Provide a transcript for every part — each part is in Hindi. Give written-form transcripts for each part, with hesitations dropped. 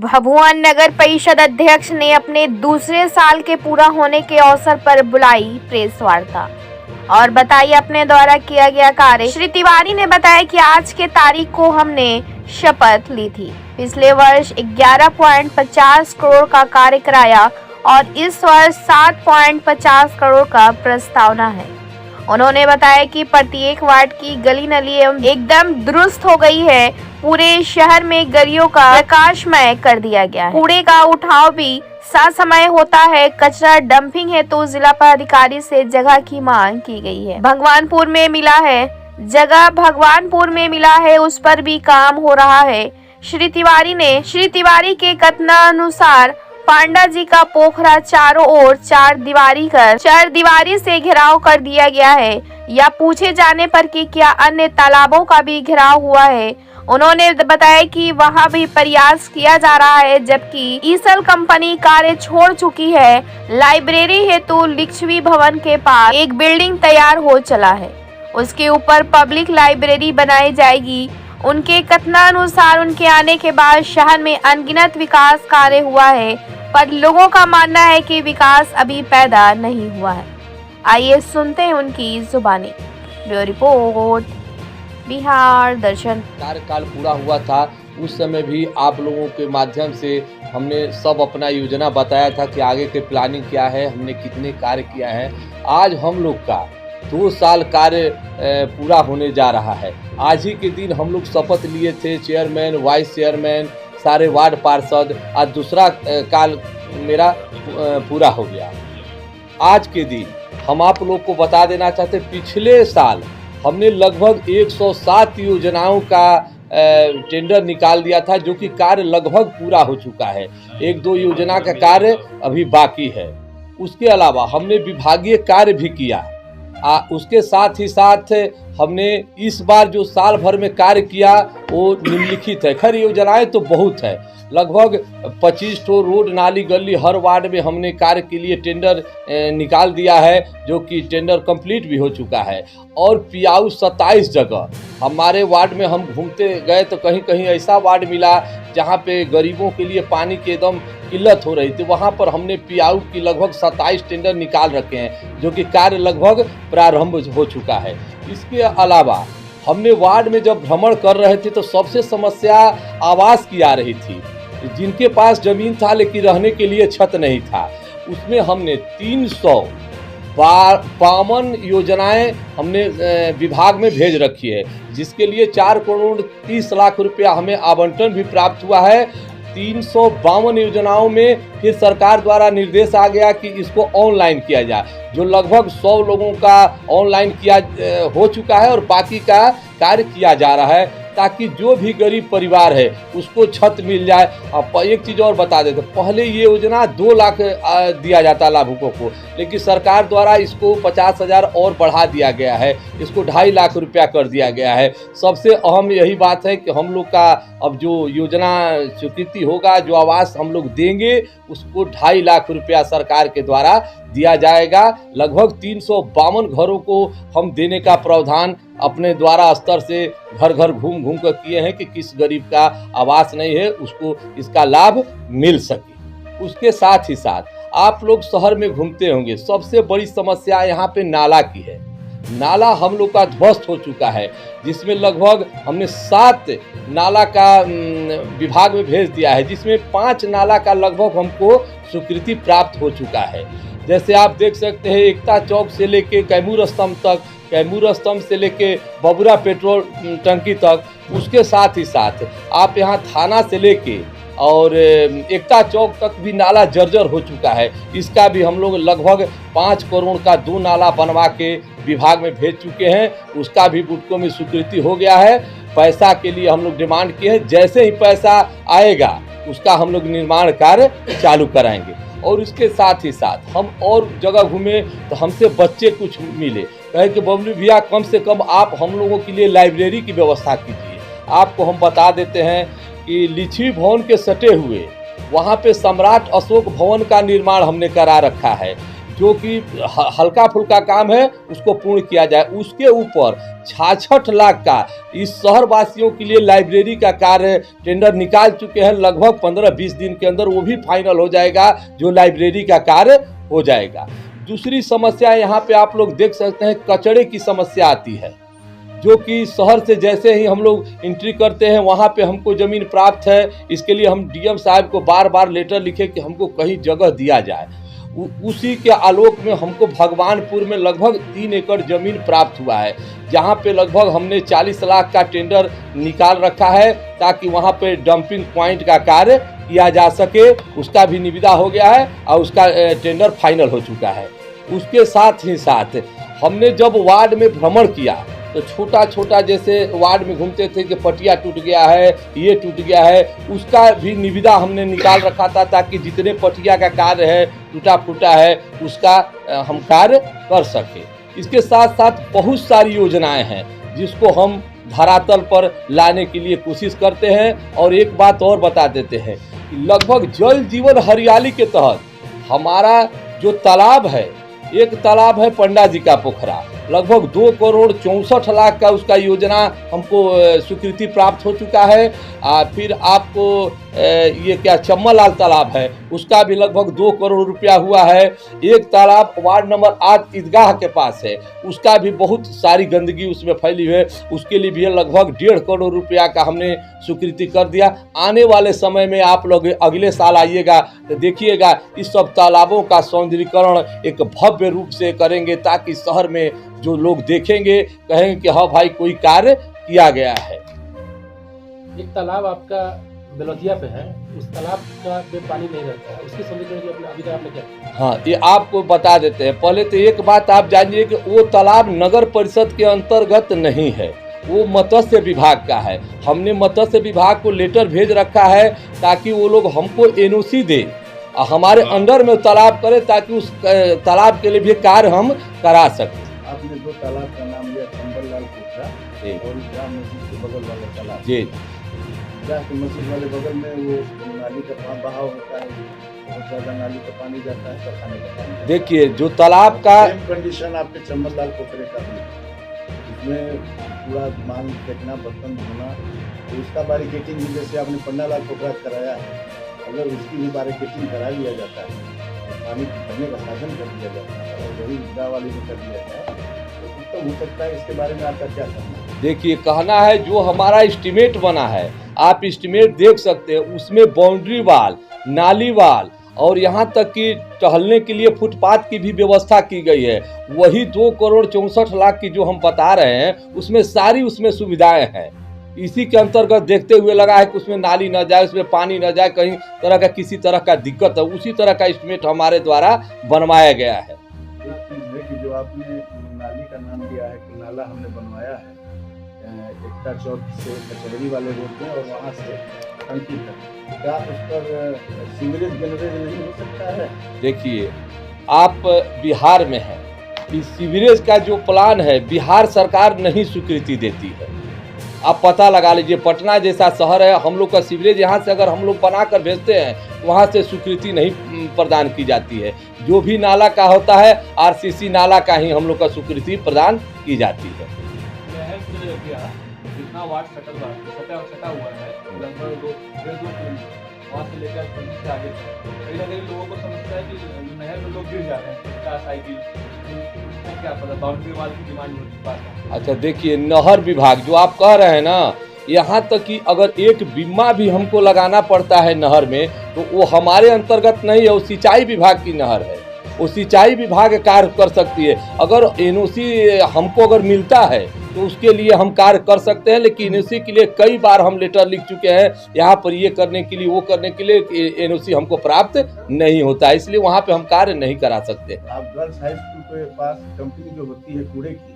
भभुआ नगर परिषद अध्यक्ष ने अपने दूसरे साल के पूरा होने के अवसर पर बुलाई प्रेस वार्ता और बताई अपने द्वारा किया गया कार्य। श्री तिवारी ने बताया कि आज के तारीख को हमने शपथ ली थी, पिछले वर्ष 11.50 करोड़ का कार्य कराया और इस वर्ष 7.50 करोड़ का प्रस्तावना है। उन्होंने बताया कि प्रत्येक वार्ड की गली नली एकदम दुरुस्त हो गई है, पूरे शहर में गलियों का प्रकाशमय कर दिया गया है, कूड़े का उठाव भी समय होता है, कचरा डंपिंग है तो जिला पदाधिकारी से जगह की मांग की गई है। भगवानपुर में मिला है जगह, भगवानपुर में मिला है उस पर भी काम हो रहा है। श्री तिवारी के कथनानुसार पांडा जी का पोखरा चारों ओर चार दीवारी से घेराव कर दिया गया है, या पूछे जाने पर कि क्या अन्य तालाबों का भी घेराव हुआ है, उन्होंने बताया कि वहां भी प्रयास किया जा रहा है, जबकि ईसल कंपनी कार्य छोड़ चुकी है। लाइब्रेरी हेतु लिच्छवी भवन के पास एक बिल्डिंग तैयार हो चला है, उसके ऊपर पब्लिक लाइब्रेरी बनाई जाएगी। उनके कथनानुसार उनके आने के बाद शहर में अनगिनत विकास कार्य हुआ है, पर लोगों का मानना है कि विकास अभी पैदा नहीं हुआ है। आइए सुनते हैं उनकी जुबानी। ब्यूरो रिपोर्ट, बिहार दर्शन। कार्यकाल पूरा हुआ था, उस समय भी आप लोगों के माध्यम से हमने सब अपना योजना बताया था कि आगे के प्लानिंग क्या है, हमने कितने कार्य किया है। आज हम लोग का 2 साल कार्य पूरा होने जा रहा है। आज ही के दिन हम लोग शपथ लिए थे, चेयरमैन, वाइस चेयरमैन, सारे वार्ड पार्षद। आज दूसरा काल मेरा पूरा हो गया। आज के दिन हम आप लोग को बता देना चाहते, पिछले साल हमने लगभग 107 योजनाओं का टेंडर निकाल दिया था, जो कि कार्य लगभग पूरा हो चुका है। 1-2 योजना का कार्य अभी बाकी है। उसके अलावा हमने विभागीय कार्य भी किया। उसके साथ ही साथ हमने इस बार जो साल भर में कार्य किया वो निम्नलिखित है। खैर योजनाएं तो बहुत है, लगभग 25 ठो रोड, नाली, गली हर वार्ड में हमने कार्य के लिए टेंडर निकाल दिया है, जो कि टेंडर कंप्लीट भी हो चुका है। और पियाऊ 27 जगह हमारे वार्ड में हम घूमते गए तो कहीं कहीं ऐसा वार्ड मिला जहाँ पे गरीबों के लिए पानी की एकदम किल्लत हो रही थी, वहाँ पर हमने पियाऊ की लगभग 27 टेंडर निकाल रखे हैं, जो कि कार्य लगभग प्रारंभ हो चुका है। इसके अलावा हमने वार्ड में जब भ्रमण कर रहे थे तो सबसे समस्या आवास की आ रही थी। जिनके पास जमीन था लेकिन रहने के लिए छत नहीं था, उसमें हमने 352 योजनाएं हमने विभाग में भेज रखी है, जिसके लिए 4 करोड़ 30 लाख रुपया हमें आवंटन भी प्राप्त हुआ है। 352 योजनाओं में फिर सरकार द्वारा निर्देश आ गया कि इसको ऑनलाइन किया जाए, जो लगभग 100 लोगों का ऑनलाइन किया हो चुका है और बाकी का कार्य किया जा रहा है, ताकि जो भी गरीब परिवार है उसको छत मिल जाए। अब एक चीज़ और बता देते, पहले ये योजना 2 लाख दिया जाता लाभुकों को, लेकिन सरकार द्वारा इसको 50,000 और बढ़ा दिया गया है, इसको 2.5 लाख रुपया कर दिया गया है। सबसे अहम यही बात है कि हम लोग का अब जो योजना स्वीकृति होगा, जो आवास हम लोग देंगे, उसको 2.5 लाख रुपया सरकार के द्वारा दिया जाएगा। लगभग 352 घरों को हम देने का प्रावधान अपने द्वारा स्तर से घर घर घूम घूम कर किए हैं कि किस गरीब का आवास नहीं है उसको इसका लाभ मिल सके। उसके साथ ही साथ आप लोग शहर में घूमते होंगे, सबसे बड़ी समस्या यहाँ पे नाला की है। नाला हम लोग का ध्वस्त हो चुका है, जिसमें लगभग हमने 7 नाला का विभाग में भेज दिया है, जिसमें 5 नाला का लगभग हमको स्वीकृति प्राप्त हो चुका है। जैसे आप देख सकते हैं, एकता चौक से लेके कैमूर स्तंभ तक, कैमूर स्तंभ से लेके बबुरा पेट्रोल टंकी तक, उसके साथ ही साथ आप यहाँ थाना से लेके और एकता चौक तक भी नाला जर्जर हो चुका है। इसका भी हम लोग लगभग 5 करोड़ का 2 नाला बनवा के विभाग में भेज चुके हैं। उसका भी बुटकों में स्वीकृति हो गया है। पैसा के लिए हम लोग डिमांड किए हैं, जैसे ही पैसा आएगा उसका हम लोग निर्माण कार्य चालू कराएंगे। और इसके साथ ही साथ हम और जगह घूमे तो हमसे बच्चे कुछ मिले, कहे कि बबलू भैया कम से कम आप हम लोगों के लिए लाइब्रेरी की व्यवस्था कीजिए। आपको हम बता देते हैं कि लिच्छवी भवन के सटे हुए वहाँ पे सम्राट अशोक भवन का निर्माण हमने करा रखा है, जो कि हल्का फुल्का काम है उसको पूर्ण किया जाए। उसके ऊपर 66 लाख का इस शहर वासियों के लिए लाइब्रेरी का कार्य टेंडर निकाल चुके हैं। लगभग 15-20 दिन के अंदर वो भी फाइनल हो जाएगा, जो लाइब्रेरी का कार्य हो जाएगा। दूसरी समस्या यहाँ पे आप लोग देख सकते हैं, कचरे की समस्या आती है, जो कि शहर से जैसे ही हम लोग एंट्री करते हैं वहाँ पे हमको ज़मीन प्राप्त है। इसके लिए हम डीएम साहब को बार बार लेटर लिखे कि हमको कहीं जगह दिया जाए। उसी के आलोक में हमको भगवानपुर में लगभग 3 एकड़ ज़मीन प्राप्त हुआ है, जहाँ पे लगभग हमने 40 लाख का टेंडर निकाल रखा है, ताकि वहाँ पे डंपिंग पॉइंट का कार्य किया जा सके। उसका भी निविदा हो गया है और उसका टेंडर फाइनल हो चुका है। उसके साथ ही साथ हमने जब वार्ड में भ्रमण किया तो छोटा छोटा जैसे वार्ड में घूमते थे कि पटिया टूट गया है, ये टूट गया है, उसका भी निविदा हमने निकाल रखा था, ताकि जितने पटिया का कार्य है, टूटा फूटा है, उसका हम कार्य कर सके। इसके साथ साथ बहुत सारी योजनाएं हैं जिसको हम धरातल पर लाने के लिए कोशिश करते हैं। और एक बात और बता देते हैं कि लगभग जल जीवन हरियाली के तहत हमारा जो तालाब है, एक तालाब है पंडा जी का पोखरा, लगभग 2 करोड़ 64 लाख का उसका योजना हमको स्वीकृति प्राप्त हो चुका है। फिर आपको ये क्या चम्मलाल तालाब है, उसका भी लगभग 2 करोड़ रुपया हुआ है। एक तालाब वार्ड नंबर 8 ईदगाह के पास है, उसका भी बहुत सारी गंदगी उसमें फैली हुई है, उसके लिए भी लगभग 1.5 करोड़ रुपया का हमने स्वीकृति कर दिया। आने वाले समय में आप लोग अगले साल आइएगा तो देखिएगा इस सब तालाबों का सौंदर्यीकरण एक भव्य रूप से करेंगे, ताकि शहर में जो लोग देखेंगे कहेंगे कि हाँ भाई कोई कार्य किया गया है। एक तालाब आपका बेलोतिया पे है, उस तालाब का पे पानी नहीं रहता है, उसकी सौंदर्यीकरण के लिए अभी तक आपने क्या किया? हाँ, ये आपको बता देते हैं। पहले तो एक बात आप जानिए कि वो तालाब नगर परिषद के अंतर्गत नहीं है, वो मत्स्य विभाग का है। हमने मत्स्य विभाग को लेटर भेज रखा है ताकि वो लोग हमको एनओसी दे, हमारे अंडर में तालाब करे, ताकि उस तालाब के लिए भी कार्य हम करा सकें। आपने 2 तालाब का नाम लिया, चंबललाल पोखरा और जाम मस्जिद के बगल वाला तालाब। जी, जाम मस्जिद वाले बगल में वो नाली का बहाव होता है, बहुत ज्यादा नाली का पानी जाता है, कारखाने का पानी। देखिए जो तालाब का सेम कंडीशन आपके चंबललाल पोखरे का भी, इसमें पूरा माल फेंकना, बर्तन धोना, तो उसका बैरिकेटिंग भी जैसे आपने पन्नालाल पोखरा कराया है, अगर उसकी भी बैरिकेटिंग करा लिया जाता है, पानी भरने का साधन कर दिया जाता है, और वही ईदगाह वाली में कर दिया जाए तो उत्तम हो सकता है। इसके बारे में आपका क्या कहना है? देखिए कहना है, जो हमारा एस्टीमेट बना है, आप एस्टीमेट देख सकते हैं, उसमें बाउंड्री वाल, नाली वाल और यहाँ तक कि टहलने के लिए फुटपाथ की भी व्यवस्था की गई है। वही 2 करोड़ 64 लाख की जो हम बता रहे हैं, उसमें सारी उसमें सुविधाएं हैं। इसी के अंतर्गत देखते हुए लगा है कि उसमें नाली न जाए, उसमें पानी न जाए, कहीं तरह का किसी तरह का दिक्कत है, उसी तरह का एस्टीमेट हमारे द्वारा बनवाया गया है। एक चीज़ है कि जो आपने नाली का नाम दिया है कि नाला हमने बनवाया है एकता चौक से कचहरी वाले रोड में और वहाँ से टंकी तक, क्या उस पर सीवरेज जनरेट नहीं हो सकता है? देखिए आप बिहार में हैं, इस सीवरेज का जो प्लान है बिहार सरकार नहीं स्वीकृति देती है। आप पता लगा लीजिए, पटना जैसा शहर है, हम लोग का सीवरेज यहाँ से अगर हम लोग बना कर भेजते हैं तो वहाँ से स्वीकृति नहीं प्रदान की जाती है। जो भी नाला का होता है आरसीसी नाला का ही हम लोग का स्वीकृति प्रदान की जाती है। जितना वार्ड सटा हुआ है लगभग 2.5 किलोमीटर, वहाँ से लेकर से आगे कहीं ना कहीं लोगों को समस्या है कि नहर में लोग गिर जा रहे हैं, साइकिल, क्या पता बाउंड्री वाल की डिमांड होती है। अच्छा देखिए, नहर विभाग जो आप कह रहे हैं ना, यहाँ तक कि अगर एक बीमा भी हमको लगाना पड़ता है नहर में, तो वो हमारे अंतर्गत नहीं है, वो सिंचाई विभाग की नहर है, वो सिंचाई विभाग कार्य कर सकती है। अगर एनओसी हमको अगर मिलता है तो उसके लिए हम कार्य कर सकते हैं, लेकिन एनओसी के लिए कई बार हम लेटर लिख चुके हैं, यहाँ पर ये करने के लिए वो करने के लिए एनओसी हमको प्राप्त नहीं होता है, इसलिए वहाँ पे हम कार्य नहीं करा सकते। आप गर्ल्स हाई स्कूल के पास कंपनी जो होती है कूड़े की,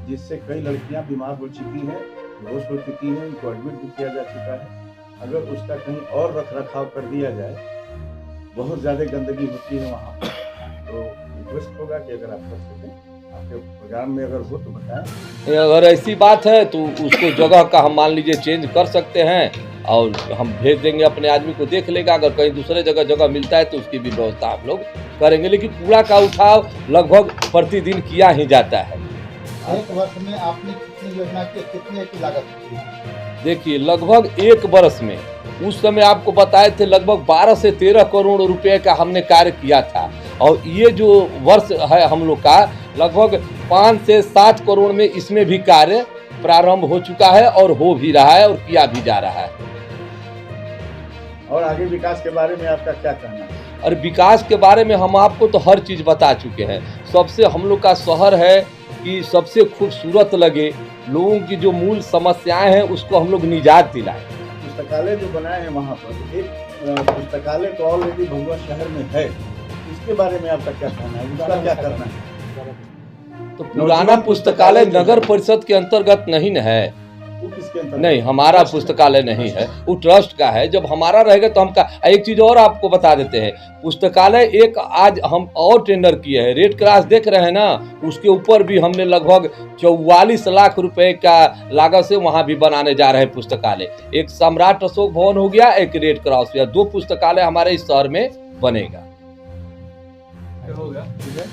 जिससे कई लड़कियां बीमार हो चुकी हैं, बेहोश हो चुकी हैं, उनको एडमिट भी किया जा चुका है। अगर उसका कहीं और रख रखाव कर दिया जाए, बहुत ज़्यादा गंदगी होती है वहाँ पर, तो रिक्वेस्ट होगा कि अगर आप कर सकें, आपके प्रोग्राम में अगर हो तो बताएं। अगर ऐसी बात है तो उसको जगह का हम मान लीजिए चेंज कर सकते हैं, और हम भेज देंगे, अपने आदमी को देख लेगा, अगर कहीं दूसरे जगह मिलता है तो उसकी भी व्यवस्था आप लोग करेंगे। लेकिन कूड़ा का उठाव लगभग प्रतिदिन किया ही जाता है। एक वर्ष में आपने कितनी योजना की, कितने की लागत की? देखिए, लगभग एक वर्ष में, उस समय आपको बताए थे लगभग 12 से 13 करोड़ रुपए का हमने कार्य किया था, और ये जो वर्ष है हम लोग का, लगभग 5 से 7 करोड़ में इसमें भी कार्य प्रारंभ हो चुका है और हो भी रहा है और किया भी जा रहा है। और आगे विकास के बारे में आपका क्या कहना है? और विकास के बारे में हम आपको तो हर चीज़ बता चुके हैं। सबसे हम लोग का शहर है कि सबसे खूबसूरत लगे, लोगों की जो मूल समस्याएं हैं उसको हम लोग निजात दिलाएं। पुस्तकालय जो बनाए हैं वहाँ पर, एक पुस्तकालय तो ऑलरेडी भगवा शहर में है, इसके बारे में आपका क्या कहना है, उसका क्या करना है? तो पुराना पुस्तकालय नगर परिषद के अंतर्गत नहीं न है। वो किसके अंतर्गत? नहीं, हमारा पुस्तकालय नहीं है, वो ट्रस्ट का है। जब हमारा रहेगा तो हम का एक चीज़ और आपको बता देते हैं, पुस्तकालय एक आज हम और टेंडर किए हैं, रेड क्रॉस देख रहे हैं ना, उसके ऊपर भी हमने लगभग 44 लाख रुपए का लागत से वहाँ भी बनाने जा रहे हैं पुस्तकालय। एक सम्राट अशोक भवन हो गया, एक रेड क्रॉस हो गया, 2 पुस्तकालय हमारे इस शहर में बनेगा। हो गया, ठीक है।